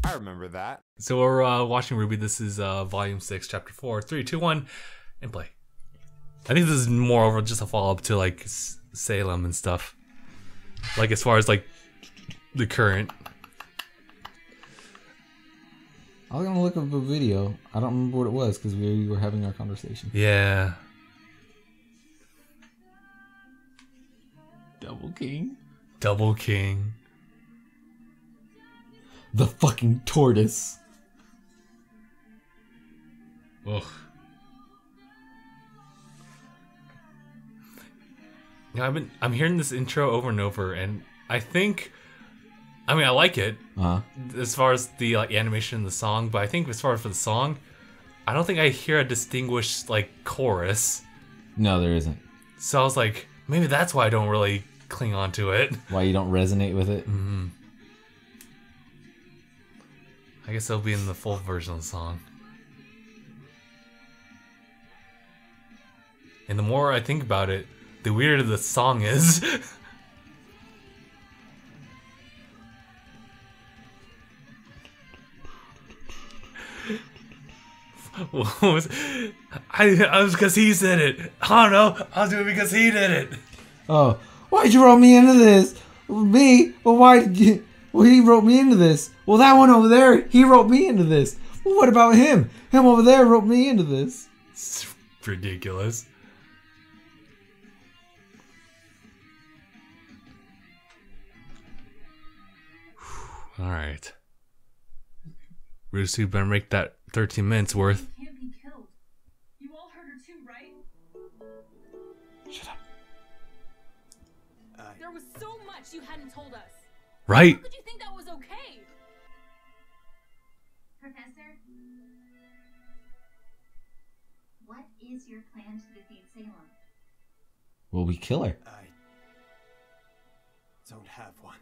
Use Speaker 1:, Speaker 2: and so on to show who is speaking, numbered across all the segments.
Speaker 1: I remember that.
Speaker 2: So we're watching RWBY. This is Volume 6, Chapter 4. 3, 2, 1, and play. I think this is more over just a follow-up to, like, Salem and stuff. Like, as far as, like, the current.
Speaker 3: I was gonna look up a video. I don't remember what it was because we were having our conversation.
Speaker 2: Yeah.
Speaker 3: Double King.
Speaker 2: Double King.
Speaker 3: The fucking tortoise.
Speaker 2: Ugh. Yeah, I'm hearing this intro over and over, and I think, I mean, I like it as far as the like animation and the song, but I think as far as for the song, I don't think I hear a distinguished like chorus.
Speaker 3: No, there isn't.
Speaker 2: So I was like, maybe that's why I don't really cling on to it.
Speaker 3: Why you don't resonate with it?
Speaker 2: Mm-hmm. I guess it'll be in the full version of the song. And the more I think about it, the weirder the song is. What was I was because he said it. I don't know. I was doing it because he did it.
Speaker 3: Oh, why'd you rope me into this? Me? Well, why did you? Well, he roped me into this. Well, that one over there, he roped me into this. Well, what about him? Him over there roped me into this.
Speaker 2: It's ridiculous. All right. Rusu better make that 13 minutes worth.
Speaker 4: She can't be killed. You all heard her too, right?
Speaker 3: Shut up.
Speaker 4: There was so much you hadn't told us.
Speaker 2: Right.
Speaker 4: How could you think that was okay?
Speaker 5: Professor? What is your plan to defeat Salem?
Speaker 3: Well, we kill her.
Speaker 1: I don't have one.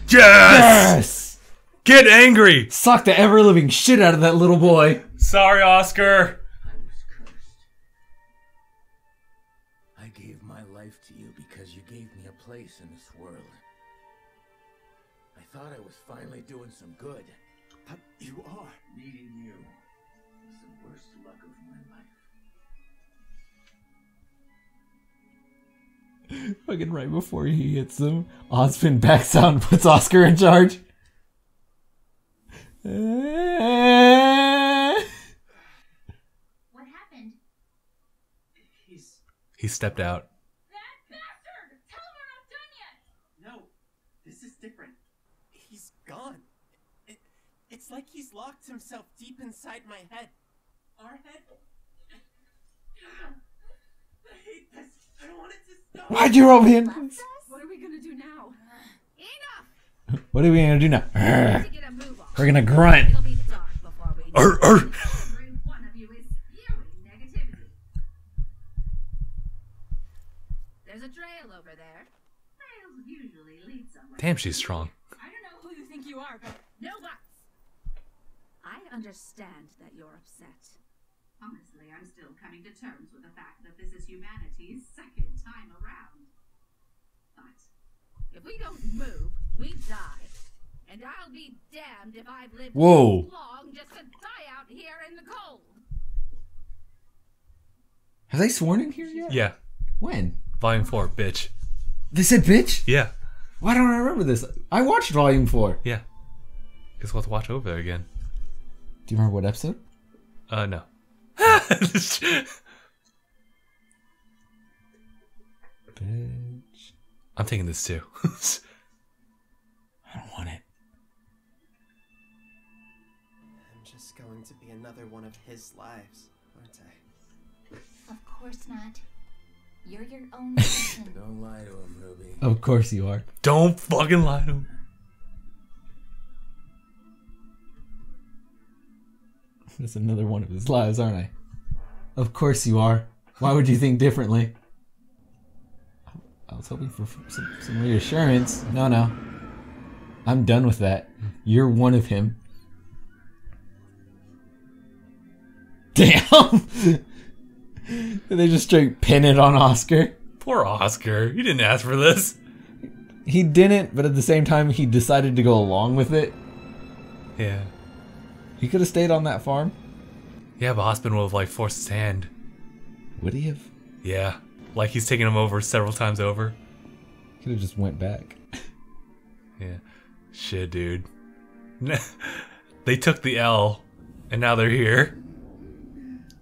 Speaker 2: Yes! Get angry!
Speaker 3: Suck the ever-living shit out of that little boy.
Speaker 2: Sorry, Oscar.
Speaker 6: I was cursed. I gave my life to you because you gave me a place in this world. I thought I was finally doing some good.
Speaker 1: But you are.
Speaker 6: Meeting you was the worst luck of my life.
Speaker 3: Fucking right before he hits him, Ozpin backs out and puts Oscar in charge.
Speaker 5: What happened?
Speaker 2: He stepped out.
Speaker 4: That bastard! Tell him we're not done yet!
Speaker 1: No, this is different. He's gone. It's like he's locked himself deep inside my head. Our head? I hate this. I don't want it to stop.
Speaker 3: Why'd you rope me in?
Speaker 4: What are we gonna do now?
Speaker 5: Enough!
Speaker 3: What are we gonna do now?
Speaker 5: To get a move on.
Speaker 3: We're gonna grunt.
Speaker 5: It'll be dark before we know.
Speaker 2: Arr.
Speaker 5: Every one of you is spewing negativity. There's a trail over there. Trails usually lead somewhere.
Speaker 2: Damn, she's strong.
Speaker 4: I don't know who you think you are, but
Speaker 5: No buts. I understand that you're upset. Honestly, I'm still coming to terms with the fact that this is humanity's second time around. But if we don't move, we die. And I'll be damned if I've lived
Speaker 3: Whoa.
Speaker 5: this long just to die out here in the cold.
Speaker 3: Have they sworn in here yet?
Speaker 2: Yeah.
Speaker 3: When?
Speaker 2: Volume 4, bitch.
Speaker 3: They said bitch?
Speaker 2: Yeah.
Speaker 3: Why don't I remember this? I watched Volume 4.
Speaker 2: Yeah. Guess we'll have to watch over there again.
Speaker 3: Do you remember what episode?
Speaker 2: No.
Speaker 3: Bitch.
Speaker 2: I'm taking this too.
Speaker 3: I don't want it.
Speaker 1: I'm just going to be another one of his lives, aren't I?
Speaker 5: Of course not. You're your own person.
Speaker 6: Don't lie to him, Ruby.
Speaker 3: Of course you are.
Speaker 2: Don't fucking lie to him.
Speaker 3: That's another one of his lies, aren't I? Of course you are. Why would you think differently? I was hoping for some reassurance. No. I'm done with that. You're one of him. Damn! They just straight pin it on Oscar.
Speaker 2: Poor Oscar. You didn't ask for this.
Speaker 3: He didn't, but at the same time, he decided to go along with it.
Speaker 2: Yeah.
Speaker 3: He could have stayed on that farm.
Speaker 2: Yeah, but Hospen would have like forced his hand.
Speaker 3: Would he have?
Speaker 2: Yeah. Like he's taken him over several times over.
Speaker 3: Could have just went back.
Speaker 2: Yeah. Shit, dude. They took the L, and now they're here.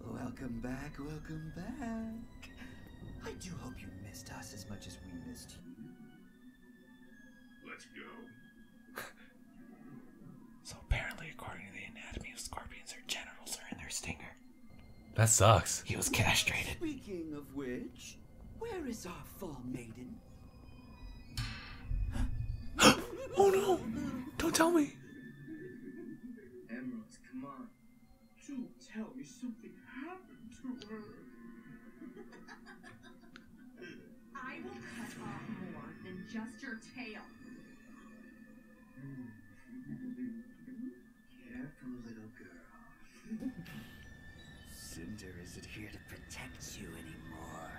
Speaker 7: Welcome back, welcome back. I do hope you missed us as much as we missed you.
Speaker 6: Let's go.
Speaker 3: So apparently, according to the anatomy of scorpions, their genitals are in their stinger.
Speaker 2: That sucks.
Speaker 3: He was castrated.
Speaker 7: Speaking of which, where is our fall maiden?
Speaker 2: Oh no! Don't tell me!
Speaker 6: Emerald, come on. Do tell me something happened to her.
Speaker 5: I will cut off more than just your tail.
Speaker 7: Careful, little girl. Cinder isn't here to protect you anymore.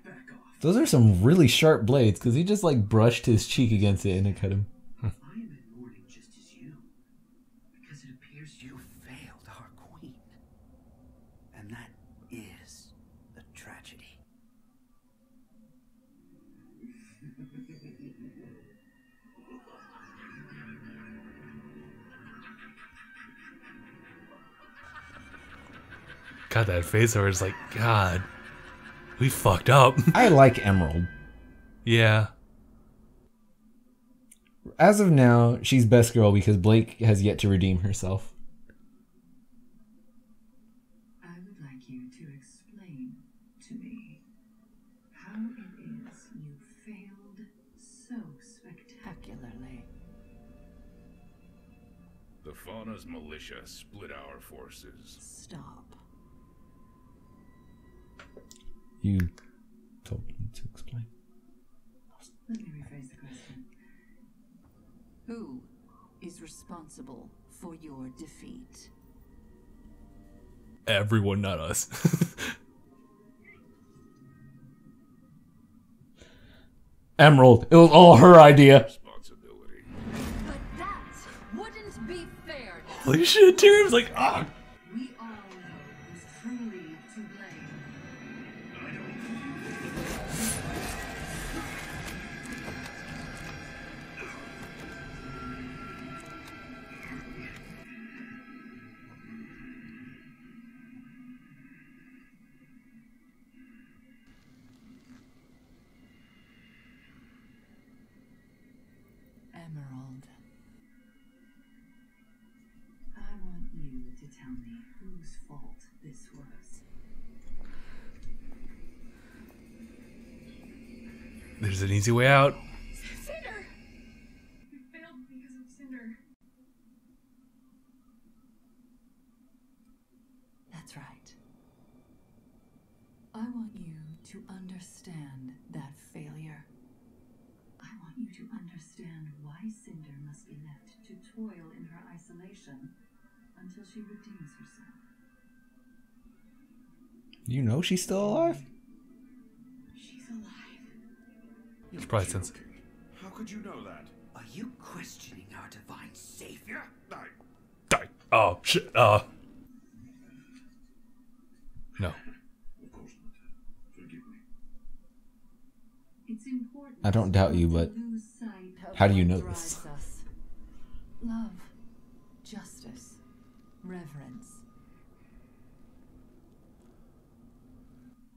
Speaker 6: Back off.
Speaker 3: Those are some really sharp blades, because he just like brushed his cheek against it and it cut him.
Speaker 7: I am in mourning just as you, because it appears you failed our queen. And that is a tragedy.
Speaker 2: Got that face where it's like, God, we fucked up.
Speaker 3: I like Emerald.
Speaker 2: Yeah.
Speaker 3: As of now, she's best girl because Blake has yet to redeem herself.
Speaker 5: I would like you to explain to me how it is you failed so spectacularly.
Speaker 6: The Fauna's militia split our forces.
Speaker 5: Stop.
Speaker 3: You told me to explain.
Speaker 5: Let me rephrase the question. Who is responsible for your defeat?
Speaker 2: Everyone, not us.
Speaker 3: Emerald. It was all her idea.
Speaker 6: Responsibility.
Speaker 4: But that wouldn't be fair.
Speaker 2: Holy shit, Tyrion's like, ah.
Speaker 5: We all know who's truly to blame. Emerald. I want you to tell me whose fault this was.
Speaker 2: There's an easy way out.
Speaker 4: Cinder! We failed because of Cinder.
Speaker 5: That's right. I want you to understand that failure. I want you to understand why Cinder must be left to toil in her isolation until she redeems herself.
Speaker 3: You know she's still alive?
Speaker 5: She's alive.
Speaker 2: It's probably since.
Speaker 6: How could you know that?
Speaker 7: Are you questioning our divine savior?
Speaker 2: Die. Oh, shit. No.
Speaker 6: Of course not. Forgive me.
Speaker 5: It's important.
Speaker 3: I don't doubt you, but
Speaker 5: to lose sight of
Speaker 3: how do you
Speaker 5: what
Speaker 3: know
Speaker 5: drives
Speaker 3: this?
Speaker 5: us. Love, justice, reverence.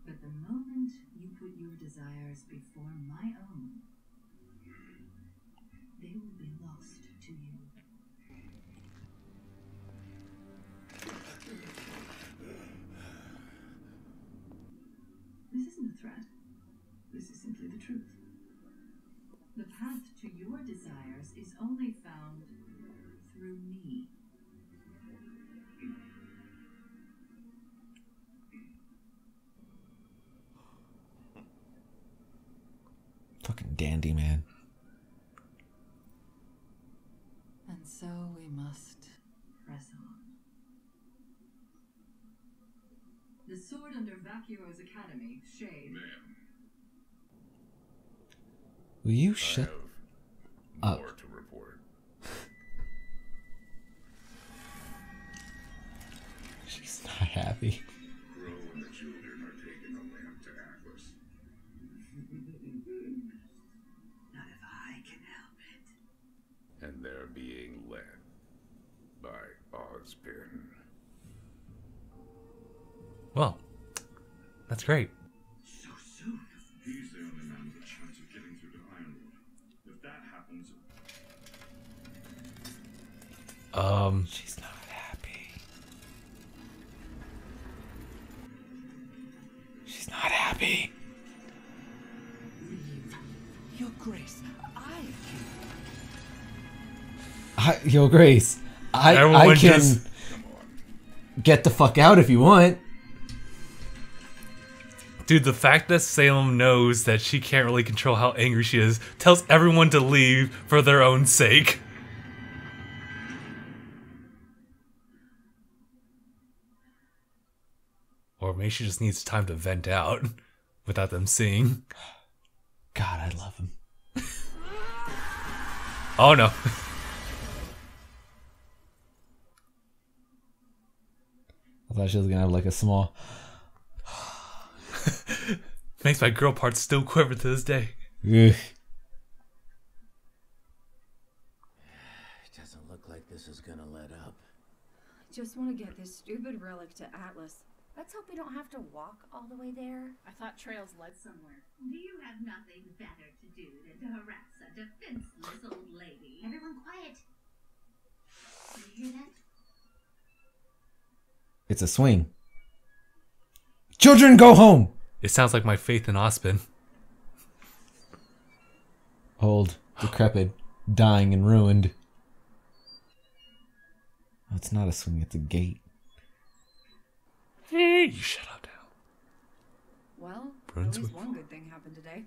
Speaker 5: But the moment you put your desires before my own, they will be lost to you. This isn't a threat. This is simply the truth. The path to your desires is only found through me.
Speaker 3: Fucking dandy, man.
Speaker 5: And so we must press on. The sword under
Speaker 4: Vacuo's Academy, Shade.
Speaker 3: Will you shut up?
Speaker 8: More to report.
Speaker 3: She's not happy.
Speaker 8: Crow and the children are taking the lamp to Atlas.
Speaker 7: Not if I can help it.
Speaker 8: And they're being led by Ozpin.
Speaker 2: Well, that's great.
Speaker 7: So soon.
Speaker 8: He's the only man with a chance of getting through to Ironwood. If that happens...
Speaker 3: She's not happy. She's not happy.
Speaker 7: Your Grace,
Speaker 3: Yo, Grace, I
Speaker 2: Everyone
Speaker 3: can
Speaker 2: just-
Speaker 3: get the fuck out if you want.
Speaker 2: Dude, the fact that Salem knows that she can't really control how angry she is tells everyone to leave for their own sake. Or maybe she just needs time to vent out without them seeing.
Speaker 3: God, I love him.
Speaker 2: Oh no.
Speaker 3: I thought she was gonna have like a small.
Speaker 2: Makes my girl part still quiver to this day.
Speaker 3: Ugh.
Speaker 6: It doesn't look like this is gonna let up.
Speaker 9: Just want to get this stupid relic to Atlas. Let's hope we don't have to walk all the way there.
Speaker 5: I thought trails led somewhere. Do you have nothing better to do than to harass a defenseless old lady? Everyone quiet. Do you hear that?
Speaker 3: It's a swing. Children, go home.
Speaker 2: It sounds like my faith in Ozpin.
Speaker 3: Old, decrepit, dying and ruined. Oh, it's not a swing, it's a gate.
Speaker 2: Hey, you shut up now.
Speaker 9: Well,
Speaker 2: Brunswick.
Speaker 9: at least one good thing happened today.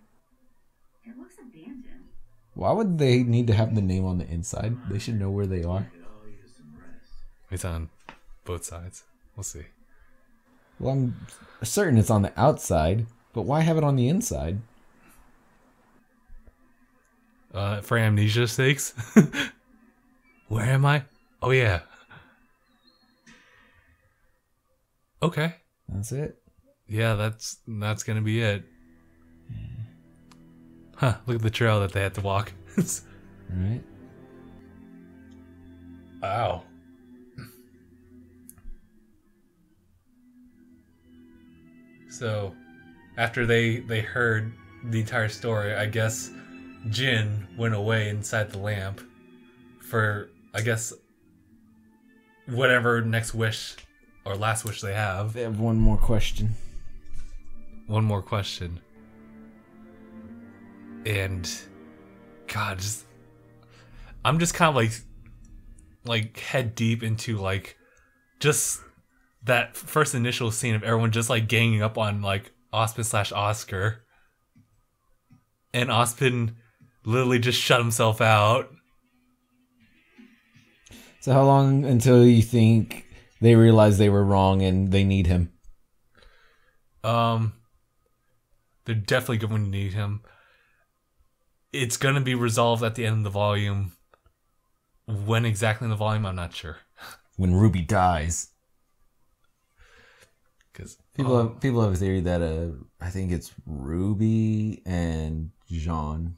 Speaker 5: It looks abandoned.
Speaker 3: Why would they need to have the name on the inside? They should know where they are.
Speaker 2: It's on both sides. We'll see.
Speaker 3: Well, I'm certain it's on the outside, but why have it on the inside?
Speaker 2: For amnesia's sakes. Where am I? Oh yeah. Okay.
Speaker 3: That's it.
Speaker 2: Yeah, that's gonna be it. Huh, look at the trail that they had to walk.
Speaker 3: Right?
Speaker 2: Wow. So, after they heard the entire story, I guess Jin went away inside the lamp for, I guess, whatever next wish or last wish they have.
Speaker 3: They have one more question.
Speaker 2: One more question. And, God, I'm just kind of like head deep into like just that first initial scene of everyone just like ganging up on like Ozpin / Oscar, and Ozpin literally just shut himself out.
Speaker 3: So how long until you think they realize they were wrong and they need him?
Speaker 2: They're definitely going to need him. It's going to be resolved at the end of the volume. When exactly in the volume, I'm not sure.
Speaker 3: When Ruby dies.
Speaker 2: Because
Speaker 3: People have a theory that I think it's Ruby and Jean.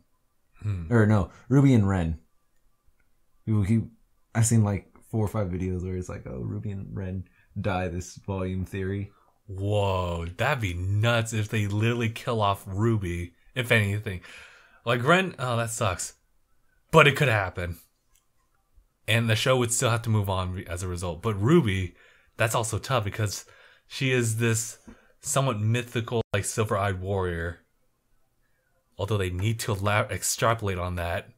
Speaker 3: Or no, Ruby and Ren. I've seen like 4 or 5 videos where it's like, oh, Ruby and Ren die this volume theory.
Speaker 2: Whoa, that'd be nuts if they literally kill off Ruby, if anything. Like Ren, oh, that sucks. But it could happen. And the show would still have to move on as a result. But Ruby, that's also tough because she is this somewhat mythical, like, silver-eyed warrior. Although they need to extrapolate on that.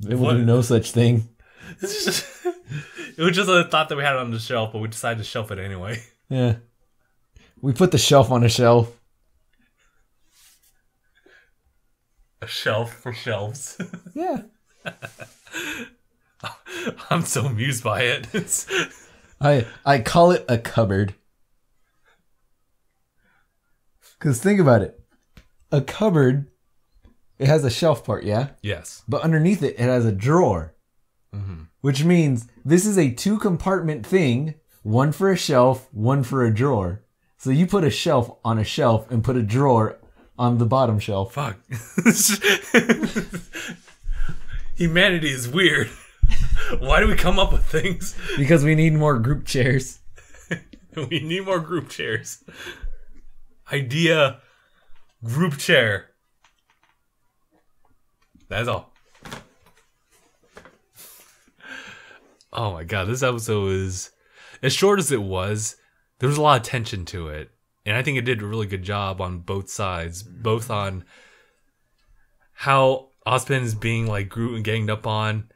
Speaker 3: There would be no such thing.
Speaker 2: It was just a thought that we had on the shelf, but we decided to shelf it anyway.
Speaker 3: Yeah. We put the shelf on a shelf.
Speaker 2: A shelf for shelves.
Speaker 3: Yeah.
Speaker 2: I'm so amused by it.
Speaker 3: I call it a cupboard. Because think about it. A cupboard, it has a shelf part, yeah?
Speaker 2: Yes.
Speaker 3: But underneath it, it has a drawer.
Speaker 2: Mm-hmm.
Speaker 3: Which means this is a 2-compartment thing. One for a shelf, one for a drawer. So you put a shelf on a shelf and put a drawer on the bottom shelf.
Speaker 2: Fuck. Humanity is weird. Why do we come up with things?
Speaker 3: Because we need more group chairs.
Speaker 2: We need more group chairs. Idea, group chair. That's all. Oh my god, this episode was... As short as it was, there was a lot of tension to it. And I think it did a really good job on both sides. Both on how Ozpin is being like ganged up on.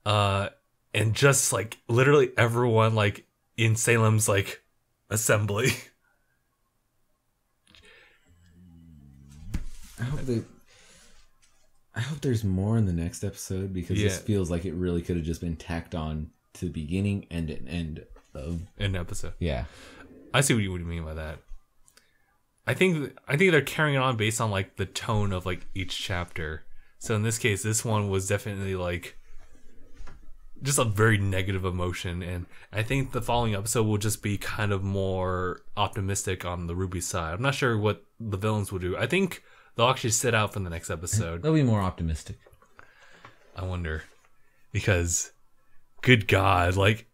Speaker 2: And just like literally everyone like in Salem's like assembly.
Speaker 3: I hope there's more in the next episode, because this feels like it really could have just been tacked on to the beginning and an end of
Speaker 2: an episode.
Speaker 3: Yeah,
Speaker 2: I see what you mean by that. I think they're carrying it on based on like the tone of like each chapter. So in this case, this one was definitely like just a very negative emotion, and I think the following episode will just be kind of more optimistic on the RWBY side. I'm not sure what the villains will do. I think they'll actually sit out for the next episode.
Speaker 3: They'll be more optimistic.
Speaker 2: I wonder, because good God, like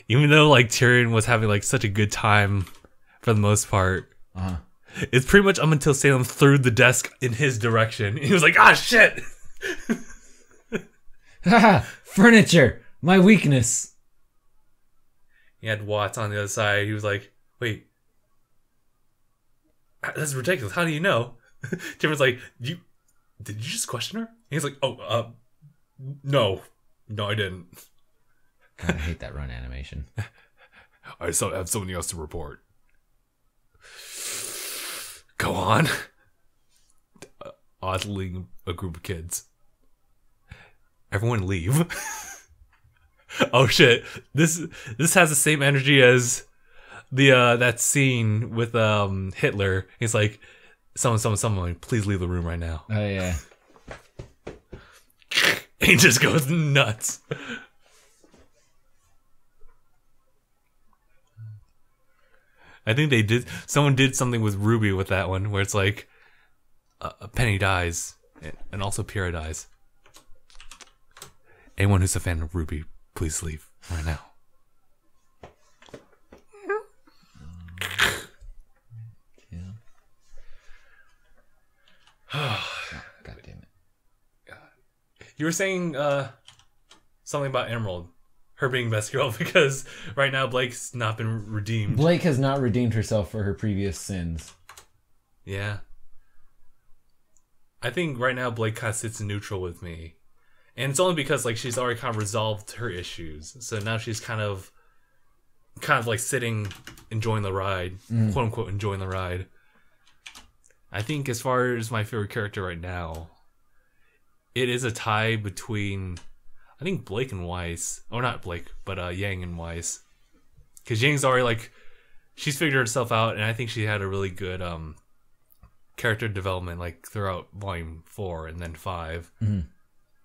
Speaker 2: even though like Tyrion was having like such a good time for the most part, it's pretty much up until Salem threw the desk in his direction. He was like, "Ah, shit."
Speaker 3: Haha, furniture, my weakness.
Speaker 2: He had Watts on the other side. He was like, "Wait, that's ridiculous. How do you know?" Tim was like, did you just question her? And he's like, "Oh, no, I didn't."
Speaker 3: God, I hate that run animation.
Speaker 2: I have something else to report. Go on. Oddly, a group of kids. Everyone leave. Oh shit! This has the same energy as the that scene with Hitler. He's like, someone, please leave the room right now.
Speaker 3: Oh yeah.
Speaker 2: He just goes nuts. I think someone did something with RWBY with that one, where it's like Penny dies and also Pyrrha dies. Anyone who's a fan of RWBY, please leave right now.
Speaker 3: God damn it.
Speaker 2: God. You were saying something about Emerald, her being best girl, because right now Blake's not been redeemed.
Speaker 3: Blake has not redeemed herself for her previous sins.
Speaker 2: Yeah. I think right now Blake kind of sits in neutral with me. And it's only because like she's already kind of resolved her issues. So now she's kind of like sitting, enjoying the ride, quote unquote enjoying the ride. I think as far as my favorite character right now, it is a tie between, I think, Blake and Weiss. Or not Blake, but Yang and Weiss. Because Yang's already like, she's figured herself out, and I think she had a really good character development like throughout volume 4 and then 5.
Speaker 3: Mm-hmm.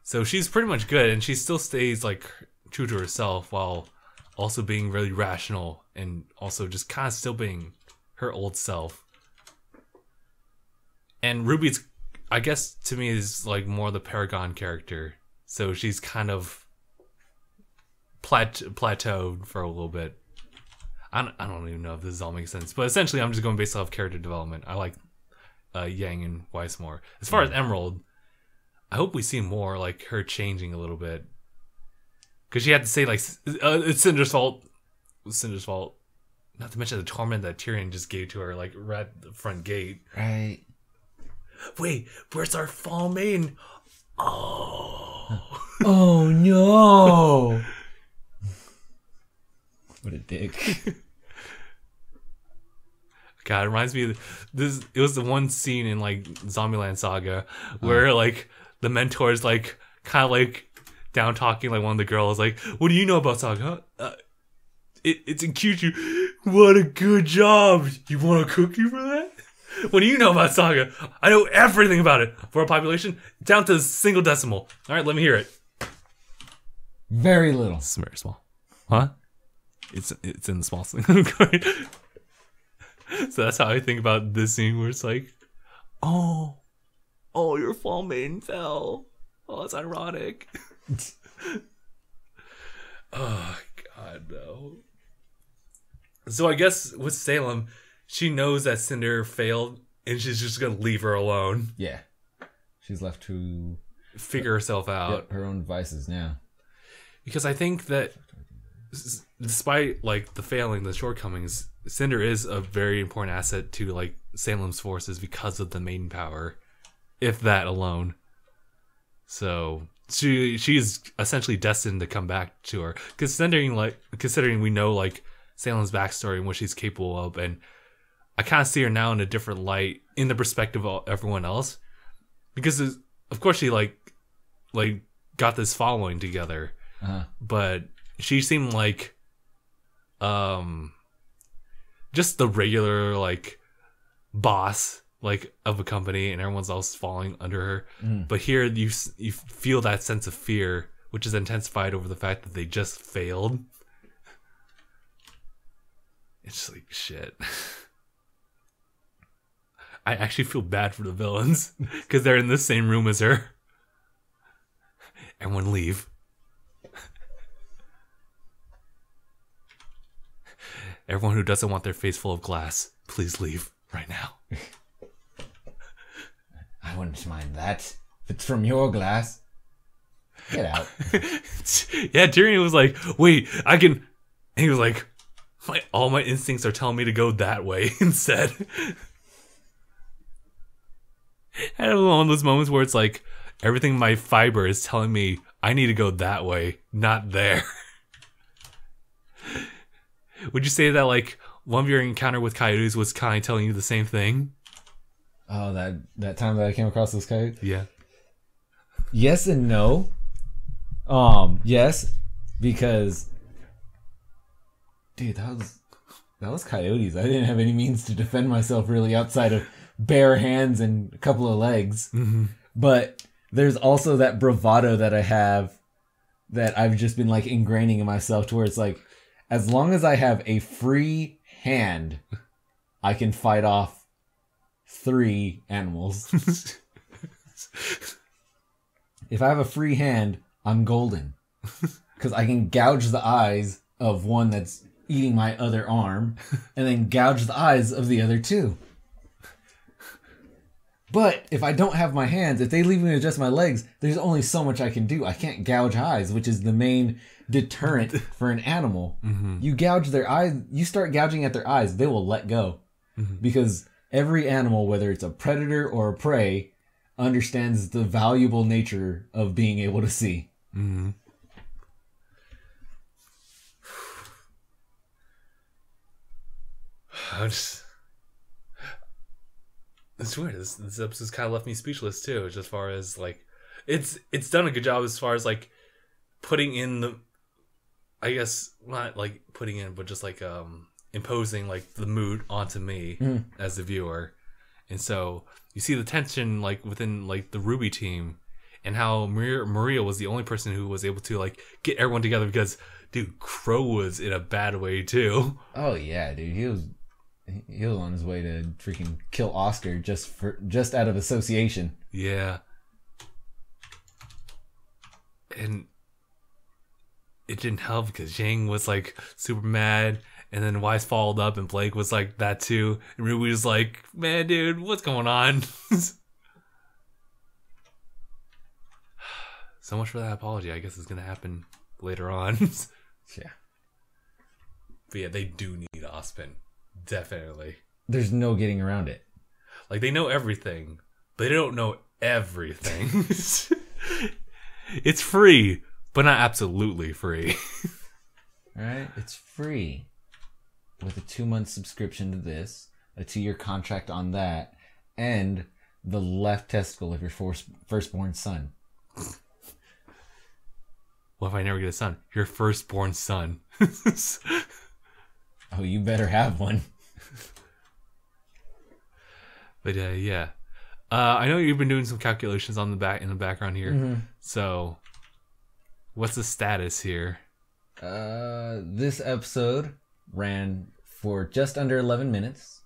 Speaker 2: So she's pretty much good, and she still stays like true to herself while also being really rational and also just kind of still being her old self. And Ruby's, I guess, to me is like more the Paragon character. So she's kind of plateaued for a little bit. I don't even know if this all makes sense, but essentially I'm just going based off character development. I like Yang and Weiss more. As far as Emerald, I hope we see more like her changing a little bit, because she had to say like it's Cinder's fault. It was Cinder's fault. Not to mention the torment that Tyrion just gave to her like right at the front gate.
Speaker 3: Right.
Speaker 2: Wait, where's our fall maiden? Oh.
Speaker 3: Oh no. What a dick.
Speaker 2: God, it reminds me of this. It was the one scene in like Zombieland Saga where like the mentor's like kind of like down talking like one of the girls like, "What do you know about Saga?" it's in Kyushu. What a good job. You want a cookie for that? What do you know about Saga? I know everything about it. For a population, down to a single decimal. All right, let me hear it.
Speaker 3: Very little.
Speaker 2: It's very small. Huh? It's in the small thing. So that's how I think about this scene where it's like, oh, your fall maiden fell. Oh, it's ironic. Oh, God, no. So I guess with Salem, she knows that Cinder failed, and she's just going to leave her alone.
Speaker 3: Yeah. She's left to
Speaker 2: figure herself out.
Speaker 3: Her own devices now.
Speaker 2: Because I think that despite like the failing, the shortcomings, Cinder is a very important asset to like Salem's forces because of the maiden power, if that alone. So she is essentially destined to come back to her, considering we know like Salem's backstory and what she's capable of, and I kind of see her now in a different light in the perspective of everyone else, because of course she like got this following together, but she seemed like just the regular like boss like of a company, and everyone's else falling under her. But here you feel that sense of fear, which is intensified over the fact that they just failed. It's like shit. I actually feel bad for the villains because they're in the same room as her. Everyone leave. Everyone who doesn't want their face full of glass, please leave right now.
Speaker 3: I wouldn't mind that. If it's from your glass, get out.
Speaker 2: Yeah, Tyrion was like, wait, I can... And he was like, all my instincts are telling me to go that way instead. And it was one of those moments where it's like, everything in my fiber is telling me I need to go that way, not there. Would you say that like one of your encounter with coyotes was kind of telling you the same thing?
Speaker 3: Oh, that time that I came across those coyotes?
Speaker 2: Yeah.
Speaker 3: Yes and no. Yes, because dude, that was coyotes. I didn't have any means to defend myself really outside of bare hands and a couple of legs. But there's also that bravado that I have that I've just been like ingraining in myself to where it's like, as long as I have a free hand, I can fight off 3 animals. If I have a free hand, I'm golden. Because I can gouge the eyes of one that's eating my other arm, and then gouge the eyes of the other 2. But if I don't have my hands, if they leave me with just my legs, there's only so much I can do. I can't gouge eyes, which is the main deterrent for an animal. You gouge their eyes, you start gouging at their eyes, they will let go. Because every animal, whether it's a predator or a prey, understands the valuable nature of being able to see.
Speaker 2: It's weird. This episode's kind of left me speechless too, as far as like, it's done a good job as far as like putting in the, I guess not like putting in, but just like imposing like the mood onto me as the viewer, and so you see the tension like within like the RWBY team, and how Maria was the only person who was able to like get everyone together, because dude, Crow was in a bad way too.
Speaker 3: Oh yeah, dude, he was on his way to freaking kill Oscar just out of association.
Speaker 2: Yeah. And it didn't help because Yang was like super mad, and then Wise followed up, and Blake was like that too, and RWBY was like, man, dude, what's going on? So much for that apology. I guess it's gonna happen later on.
Speaker 3: Yeah.
Speaker 2: But yeah, they do need Ozpin. Definitely.
Speaker 3: There's no getting around it.
Speaker 2: Like, they know everything, but they don't know everything. It's free, but not absolutely free.
Speaker 3: Alright, it's free. With a 2-month subscription to this, a 2-year contract on that, and the left testicle of your firstborn son.
Speaker 2: What if I never get a son? Your firstborn son.
Speaker 3: Oh, you better have one.
Speaker 2: But yeah. I know you've been doing some calculations on the background here.
Speaker 3: Mm-hmm.
Speaker 2: So, what's the status here?
Speaker 3: This episode ran for just under 11 minutes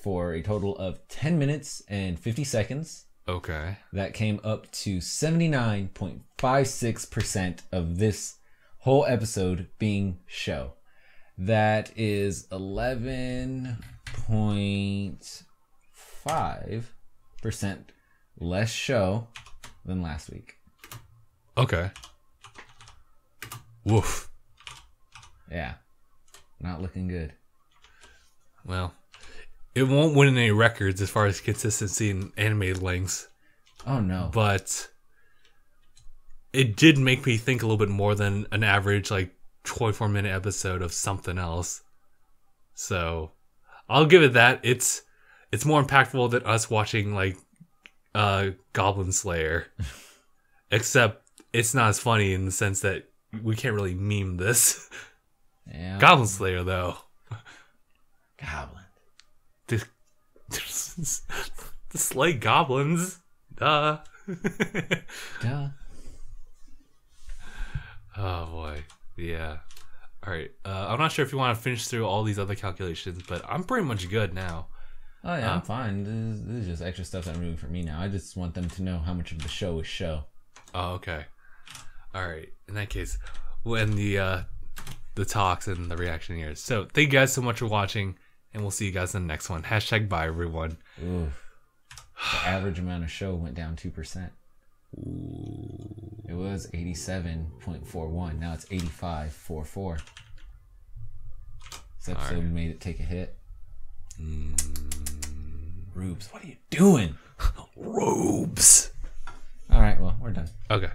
Speaker 3: for a total of 10 minutes and 50 seconds.
Speaker 2: Okay.
Speaker 3: That came up to 79.56% of this whole episode being show. That is 11.5% less show than last week.
Speaker 2: Okay. Woof.
Speaker 3: Yeah. Not looking good.
Speaker 2: Well, it won't win any records as far as consistency in animated lengths.
Speaker 3: Oh, no.
Speaker 2: But it did make me think a little bit more than an average, 24-minute episode of something else. So, I'll give it that. It's more impactful than us watching, Goblin Slayer. Except, it's not as funny in the sense that we can't really meme this.
Speaker 3: Yeah.
Speaker 2: Goblin Slayer, though.
Speaker 3: Goblin.
Speaker 2: The slay goblins. Duh.
Speaker 3: Duh.
Speaker 2: Oh, boy. Yeah. All right. I'm not sure if you want to finish through all these other calculations, but I'm pretty much good now.
Speaker 3: Oh, yeah, I'm fine. This is just extra stuff that I'm doing for me now. I just want them to know how much of the show is show.
Speaker 2: Oh, okay. All right. In that case, we'll end the talks and the reaction here. So, thank you guys so much for watching, and we'll see you guys in the next one. #bye, everyone.
Speaker 3: Ooh. The average amount of show went down 2%.
Speaker 2: Ooh.
Speaker 3: It was 87.41. Now it's 85.44. This episode made it take a hit. Rubes, what are you doing?
Speaker 2: Robes.
Speaker 3: All right, well, we're done.
Speaker 2: Okay.